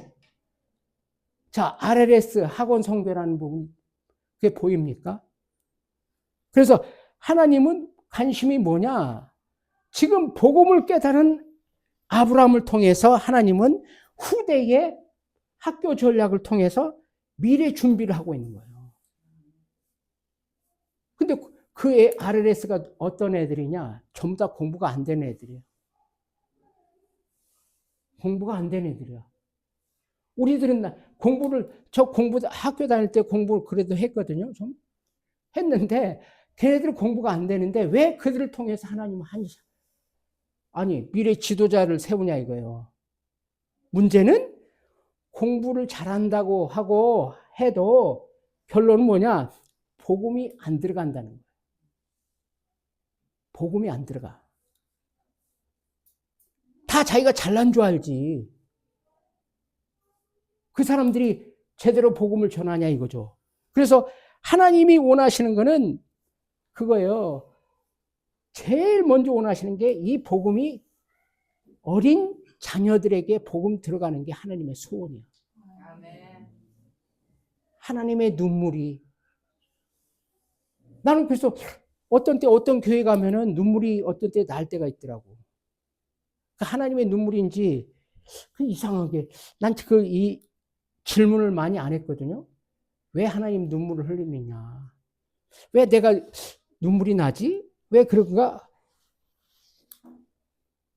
자, RLS 학원 선교라는 부분 그게 보입니까? 그래서 하나님은 관심이 뭐냐? 지금 복음을 깨달은 아브라함을 통해서 하나님은 후대의 학교 전략을 통해서 미래 준비를 하고 있는 거예요. 근데 그 RLS가 어떤 애들이냐? 전부 다 공부가 안 되는 애들이에요. 공부가 안 되는 애들이야. 우리들은 학교 다닐 때 공부를 그래도 했거든요. 좀 했는데 걔네들 공부가 안 되는데 왜 그들을 통해서 하나님은 미래 지도자를 세우냐 이거예요. 문제는 공부를 잘한다고 하고 해도 결론은 뭐냐? 복음이 안 들어간다는 거예요. 복음이 안 들어가. 다 자기가 잘난 줄 알지. 그 사람들이 제대로 복음을 전하냐 이거죠. 그래서 하나님이 원하시는 거는 그거예요. 제일 먼저 원하시는 게 이 복음이 어린 자녀들에게 복음 들어가는 게 하나님의 소원이에요. 하나님의 눈물이. 나는 그래서 어떤 교회 가면은 눈물이 어떤 때 날 때가 있더라고. 하나님의 눈물인지 이상하게 난 이 질문을 많이 안 했거든요. 왜 하나님 눈물을 흘리느냐? 왜 내가 눈물이 나지? 왜 그런가?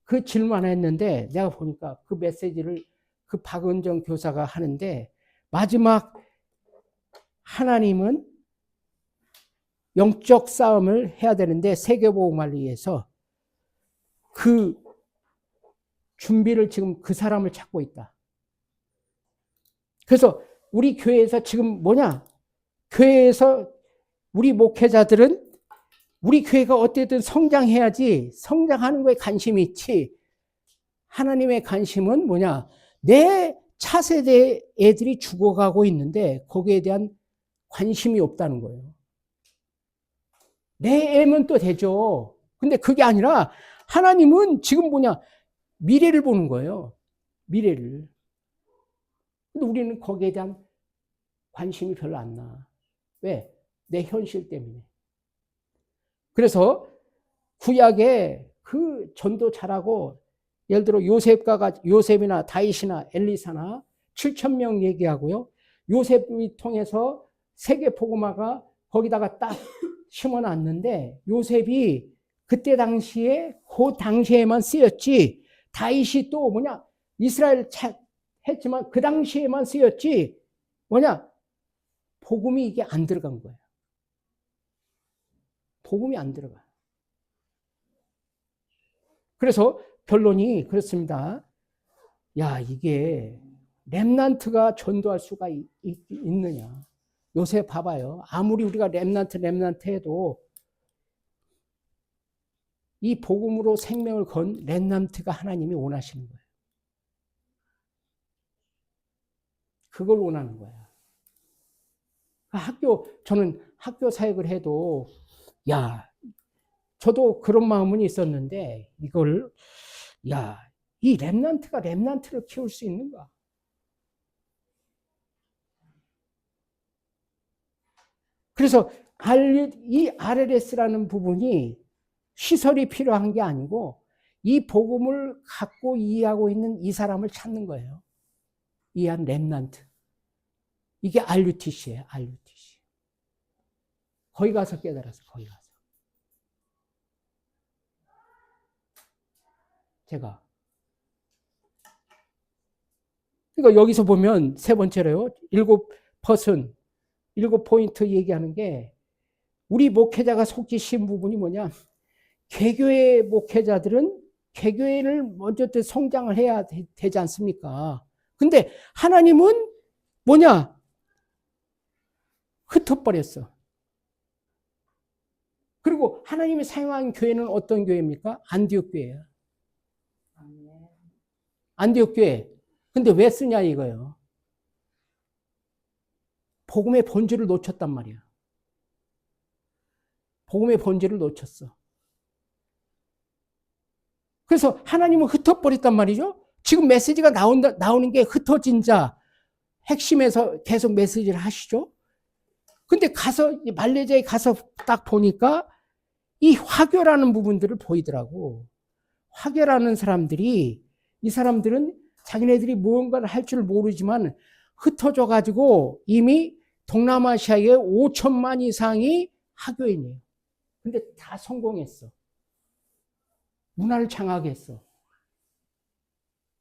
그 질문 안 했는데 내가 보니까 그 메시지를 그 박은정 교사가 하는데 마지막 하나님은 영적 싸움을 해야 되는데 세계복음을 위해서 그 준비를 지금 그 사람을 찾고 있다. 그래서 우리 교회에서 지금 뭐냐? 교회에서 우리 목회자들은 우리 교회가 어쨌든 성장해야지 성장하는 거에 관심이 있지. 하나님의 관심은 뭐냐? 내 차세대 애들이 죽어가고 있는데 거기에 대한 관심이 없다는 거예요. 내 애면 또 되죠. 근데 그게 아니라 하나님은 지금 뭐냐? 미래를 보는 거예요. 미래를. 근데 우리는 거기에 대한 관심이 별로 안 나. 왜? 내 현실 때문에. 그래서 구약에 그 전도 잘하고 예를 들어 요셉이나 다윗이나 엘리사나 7,000명 얘기하고요. 요셉이 통해서 세계 복음화가 거기다가 딱 심어놨는데 요셉이 그때 당시에 그 당시에만 쓰였지. 다윗이 또 뭐냐? 이스라엘 했지만 그 당시에만 쓰였지. 뭐냐? 복음이 이게 안 들어간 거예요. 복음이 안 들어가요. 그래서 결론이 그렇습니다. 야, 이게 렘넌트가 전도할 수가 있느냐. 요새 봐봐요. 아무리 우리가 렘넌트 해도 이 복음으로 생명을 건 렘넌트가 하나님이 원하시는 거예요. 그걸 원하는 거야. 저는 학교 사역을 해도 야, 저도 그런 마음은 있었는데 이걸 이 렘넌트가 렘넌트를 키울 수 있는가? 그래서 이 RLS라는 부분이 시설이 필요한 게 아니고 이 복음을 갖고 이해하고 있는 이 사람을 찾는 거예요. 이해한 렘넌트. 이게 RUTC예요. RUTC. 거기 가서 깨달아서 거기 가서. 제가. 그러니까 여기서 보면 세 번째로요. 7퍼센트, 7포인트 얘기하는 게 우리 목회자가 속지신 부분이 뭐냐. 개교회 목회자들은 개교회를 먼저 성장을 해야 되지 않습니까? 근데 하나님은 뭐냐? 흩어버렸어. 그리고 하나님이 사용한 교회는 어떤 교회입니까? 안디옥 교회예요. 안디옥 교회. 근데 왜 쓰냐 이거예요. 복음의 본질을 놓쳤단 말이야. 복음의 본질을 놓쳤어. 그래서 하나님은 흩어버렸단 말이죠. 지금 메시지가 나오는 게 흩어진 자, 핵심에서 계속 메시지를 하시죠. 근데 가서, 말레이시아에 가서 딱 보니까 이 화교라는 부분들을 보이더라고. 화교라는 사람들이, 이 사람들은 자기네들이 무언가를 할 줄 모르지만 흩어져 가지고 이미 동남아시아에 5천만 이상이 화교인이에요. 근데 다 성공했어. 문화를 장악했어.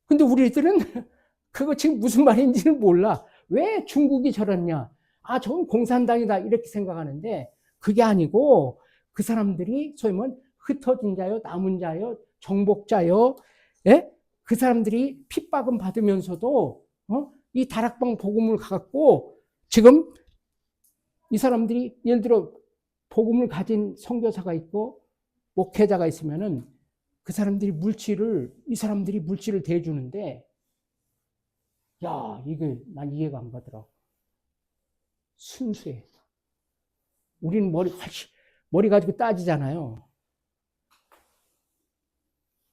근데 우리들은 그거 지금 무슨 말인지는 몰라. 왜 중국이 저랬냐? 아, 저건 공산당이다. 이렇게 생각하는데 그게 아니고 그 사람들이 소위 말하면 흩어진 자요, 남은 자요, 정복자요. 예? 그 사람들이 핍박은 받으면서도 이 다락방 복음을 갖고 지금 이 사람들이 예를 들어 복음을 가진 선교사가 있고 목회자가 있으면은 그 사람들이 이 사람들이 물질을 대주는데, 야, 이게 난 이해가 안 가더라고. 순수해. 우리는 머리 가지고 따지잖아요.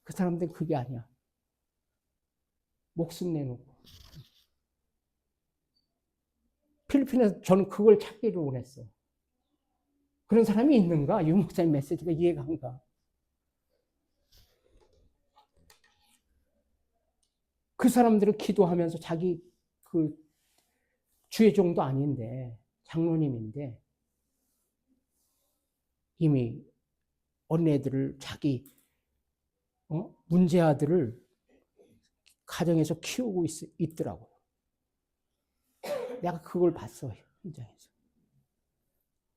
그 사람들은 그게 아니야. 목숨 내놓고. 필리핀에서 저는 그걸 찾기를 원했어. 그런 사람이 있는가? 유 목사님 메시지가 이해가 안 가. 그 사람들은 기도하면서 자기 그 주의종도 아닌데 장로님인데 이미 어린애들을 자기 문제 아들을 가정에서 키우고 있더라고요. 내가 그걸 봤어, 현장에서.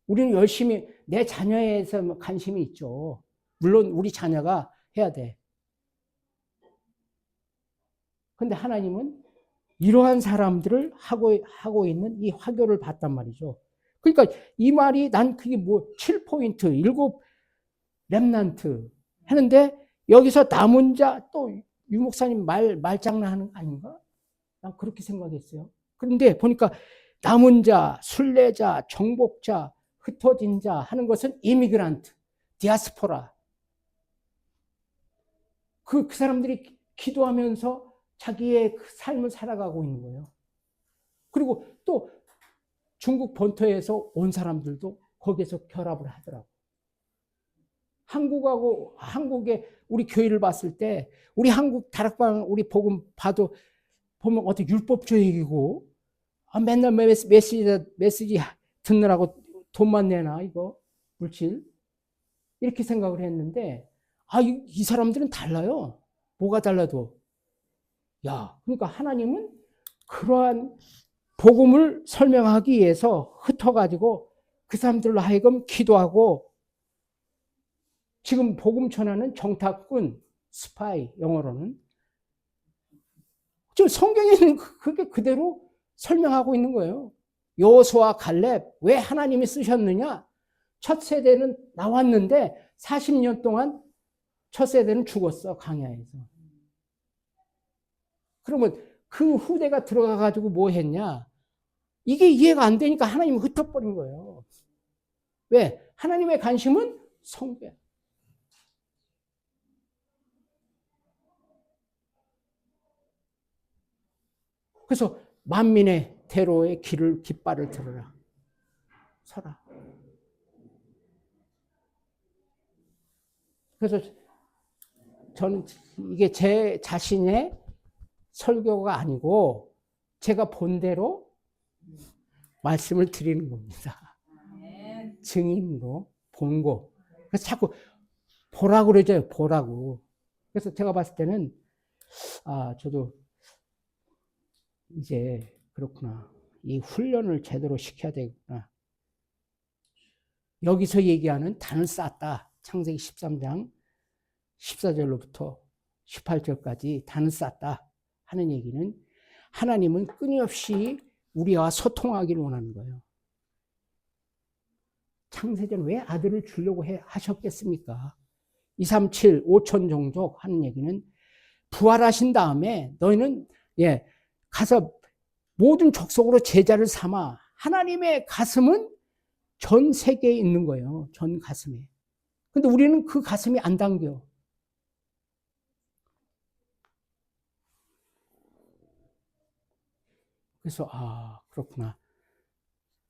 우리는 열심히 내 자녀에서 관심이 있죠. 물론 우리 자녀가 해야 돼. 근데 하나님은 이러한 사람들을 하고 있는 이 화교를 봤단 말이죠. 그러니까 이 말이 난 그게 7포인트, 7 렘넌트 하는데 여기서 남은 자 또 유 목사님 말장난하는 거 아닌가? 난 그렇게 생각했어요. 그런데 보니까 남은 자, 순례자, 정복자, 흩어진 자 하는 것은 이미그란트, 디아스포라. 그 사람들이 기도하면서 자기의 그 삶을 살아가고 있는 거예요. 그리고 또 중국 본토에서 온 사람들도 거기에서 결합을 하더라고. 한국의 우리 교회를 봤을 때 우리 한국 다락방 우리 복음 봐도 보면 어떻게 율법주의이고 맨날 메시지 듣느라고 돈만 내나 이거 물질 이렇게 생각을 했는데 이 사람들은 달라요. 뭐가 달라도 그러니까 하나님은 그러한 복음을 설명하기 위해서 흩어가지고 그 사람들로 하여금 기도하고 지금 복음 전하는 정탐꾼, 스파이, 영어로는 지금 성경에는 그게 그대로 설명하고 있는 거예요. 여호수아 갈렙 왜 하나님이 쓰셨느냐? 첫 세대는 나왔는데 40년 동안 첫 세대는 죽었어, 광야에서. 그러면 그 후대가 들어가가지고 뭐 했냐? 이게 이해가 안 되니까 하나님이 흩어버린 거예요. 왜? 하나님의 관심은 성경. 그래서 만민의 대로의 깃발을 들어라. 서라. 그래서 저는 이게 제 자신의 설교가 아니고 제가 본 대로 말씀을 드리는 겁니다. 증인으로 본 거. 그래서 자꾸 보라고 그러죠. 보라고. 그래서 제가 봤을 때는 저도 이제 그렇구나. 이 훈련을 제대로 시켜야 되겠구나. 여기서 얘기하는 단을 쌓았다. 창세기 13장 14절로부터 18절까지 단을 쌓았다 하는 얘기는 하나님은 끊임없이 우리와 소통하기를 원하는 거예요. 창세전 왜 아들을 주려고 하셨겠습니까? 237, 5천 종족 하는 얘기는 부활하신 다음에 너희는 가서 모든 족속으로 제자를 삼아. 하나님의 가슴은 전 세계에 있는 거예요. 전 가슴에. 근데 우리는 그 가슴이 안 당겨. 그래서 그렇구나.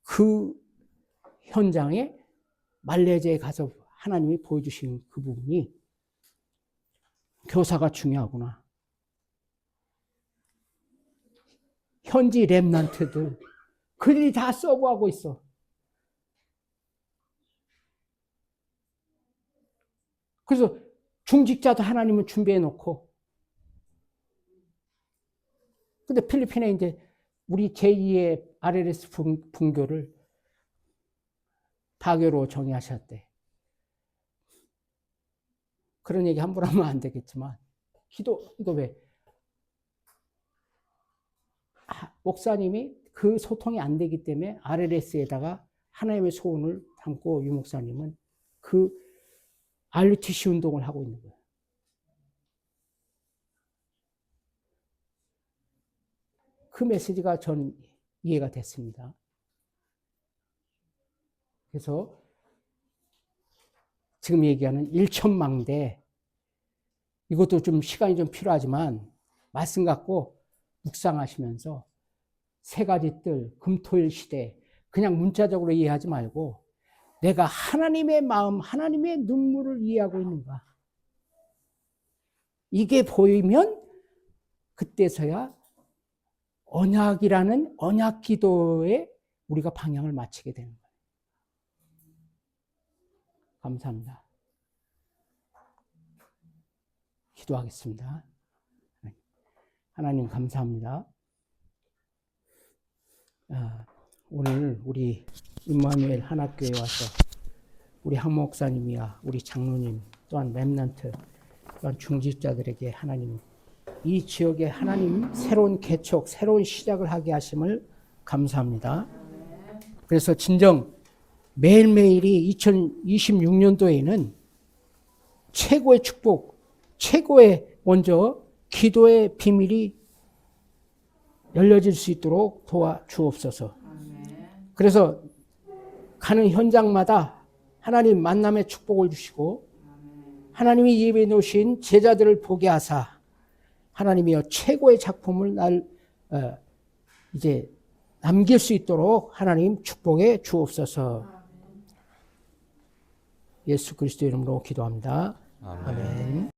그 현장에 말레이시아에 가서 하나님이 보여주신 그 부분이 교사가 중요하구나. 현지 렘넌트들 그들이 다 서브하고 있어. 그래서 중직자도 하나님은 준비해 놓고. 근데 필리핀에 이제 우리 제2의 RLS 분교를 파교로 정의하셨대. 그런 얘기 함부로 하면 안 되겠지만 이거 왜? 목사님이 그 소통이 안 되기 때문에 RLS에다가 하나님의 소원을 담고 유 목사님은 그 RUTC 운동을 하고 있는 거예요. 그 메시지가 전 이해가 됐습니다. 그래서 지금 얘기하는 일천망대, 이것도 좀 시간이 좀 필요하지만 말씀 갖고 묵상하시면서 세 가지 뜰, 금토일 시대, 그냥 문자적으로 이해하지 말고 내가 하나님의 마음, 하나님의 눈물을 이해하고 있는가. 이게 보이면 그때서야 언약이라는 언약 기도에 우리가 방향을 맞추게 되는 거예요. 감사합니다. 기도하겠습니다. 하나님 감사합니다. 오늘 우리 임마누엘 한학교에 와서 우리 한 목사님이야 우리 장로님 또한 렘넌트 또한 중직자들에게 하나님 이 지역에 하나님 새로운 개척 새로운 시작을 하게 하심을 감사합니다. 그래서 진정 매일매일이 2026년도에는 최고의 축복 최고의 먼저 기도의 비밀이 열려질 수 있도록 도와주옵소서. 그래서 가는 현장마다 하나님 만남의 축복을 주시고 하나님이 예배해 놓으신 제자들을 보게 하사 하나님이여 최고의 작품을 이제 남길 수 있도록 하나님 축복해 주옵소서. 예수 그리스도 이름으로 기도합니다. 아멘.